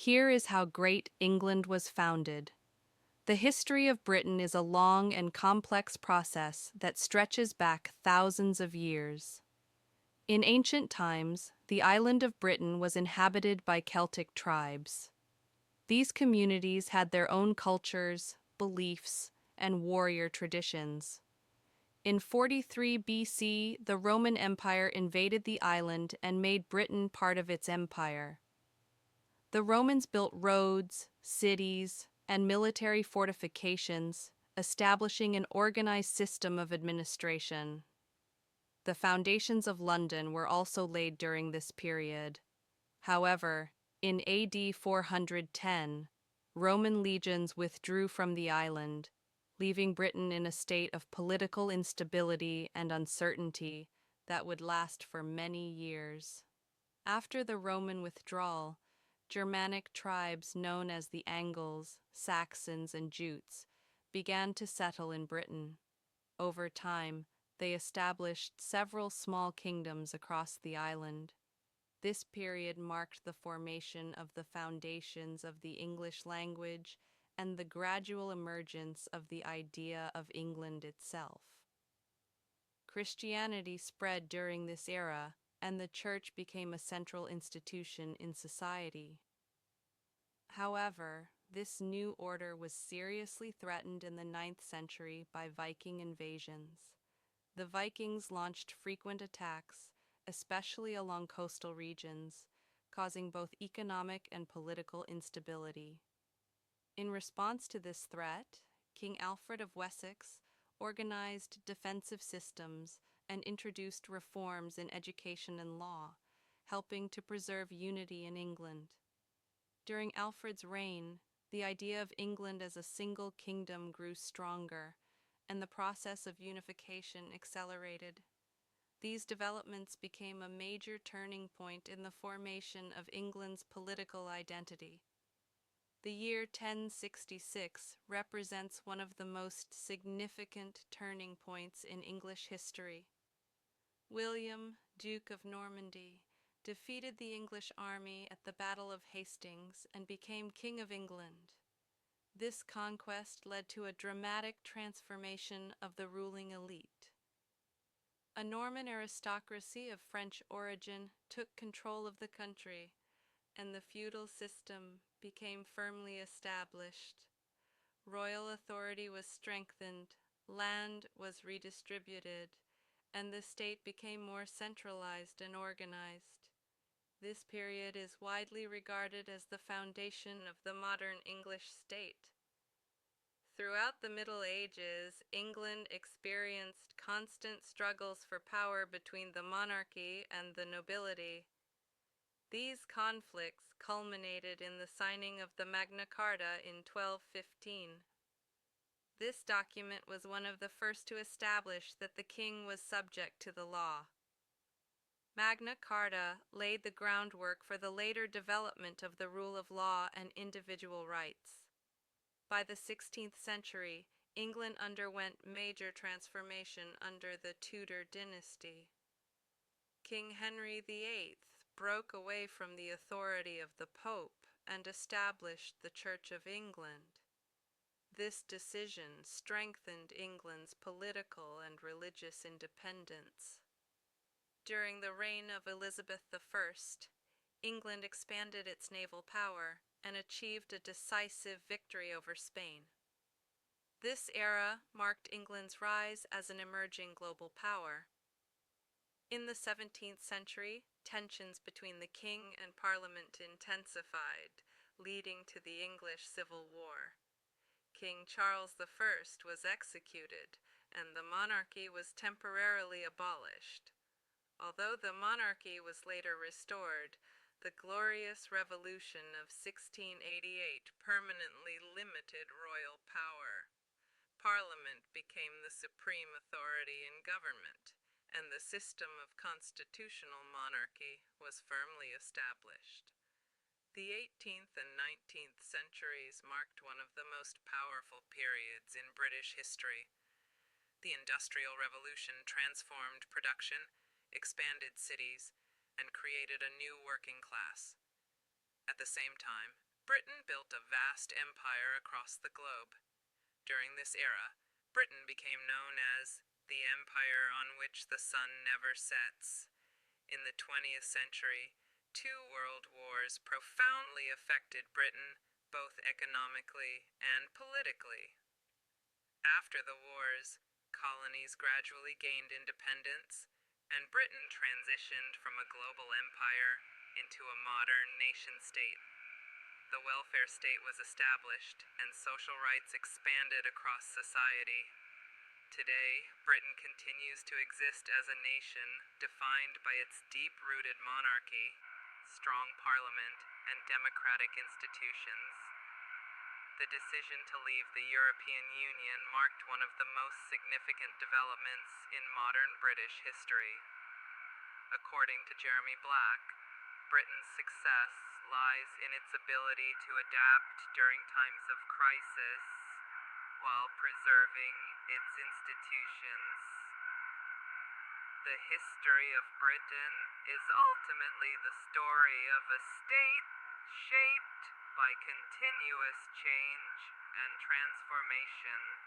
Here is how great England was founded. The history of Britain is a long and complex process that stretches back thousands of years. In ancient times, the island of Britain was inhabited by Celtic tribes. These communities had their own cultures, beliefs, and warrior traditions. In 43 BC, the Roman Empire invaded the island and made Britain part of its empire. The Romans built roads, cities, and military fortifications, establishing an organized system of administration. The foundations of London were also laid during this period. However, in AD 410, Roman legions withdrew from the island, leaving Britain in a state of political instability and uncertainty that would last for many years. After the Roman withdrawal, Germanic tribes known as the Angles, Saxons, and Jutes began to settle in Britain. Over time, they established several small kingdoms across the island. This period marked the formation of the foundations of the English language and the gradual emergence of the idea of England itself. Christianity spread during this era, and the church became a central institution in society. However, this new order was seriously threatened in the 9th century by Viking invasions. The Vikings launched frequent attacks, especially along coastal regions, causing both economic and political instability. In response to this threat, King Alfred of Wessex organized defensive systems and introduced reforms in education and law, helping to preserve unity in England. During Alfred's reign, the idea of England as a single kingdom grew stronger, and the process of unification accelerated. These developments became a major turning point in the formation of England's political identity. The year 1066 represents one of the most significant turning points in English history. William, Duke of Normandy, defeated the English army at the Battle of Hastings and became King of England. This conquest led to a dramatic transformation of the ruling elite. A Norman aristocracy of French origin took control of the country, and the feudal system became firmly established. Royal authority was strengthened, land was redistributed, and the state became more centralized and organized. This period is widely regarded as the foundation of the modern English state. Throughout the Middle Ages, England experienced constant struggles for power between the monarchy and the nobility. These conflicts culminated in the signing of the Magna Carta in 1215. This document was one of the first to establish that the king was subject to the law. Magna Carta laid the groundwork for the later development of the rule of law and individual rights. By the 16th century, England underwent major transformation under the Tudor dynasty. King Henry VIII broke away from the authority of the Pope and established the Church of England. This decision strengthened England's political and religious independence. During the reign of Elizabeth I, England expanded its naval power and achieved a decisive victory over Spain. This era marked England's rise as an emerging global power. In the 17th century, tensions between the king and parliament intensified, leading to the English Civil War. King Charles I was executed, and the monarchy was temporarily abolished. Although the monarchy was later restored, the Glorious Revolution of 1688 permanently limited royal power. Parliament became the supreme authority in government, and the system of constitutional monarchy was firmly established. The 18th and 19th centuries marked one of the most powerful periods in British history. The Industrial Revolution transformed production, expanded cities, and created a new working class. At the same time, Britain built a vast empire across the globe. During this era, Britain became known as the empire on which the sun never sets. In the 20th century, two world wars profoundly affected Britain, both economically and politically. After the wars, colonies gradually gained independence, and Britain transitioned from a global empire into a modern nation state. The welfare state was established, and social rights expanded across society. Today, Britain continues to exist as a nation defined by its deep-rooted monarchy, strong parliament, and democratic institutions. The decision to leave the European Union marked one of the most significant developments in modern British history. According to Jeremy Black, Britain's success lies in its ability to adapt during times of crisis while preserving its institutions. The history of Britain is ultimately the story of a state shaped by continuous change and transformation.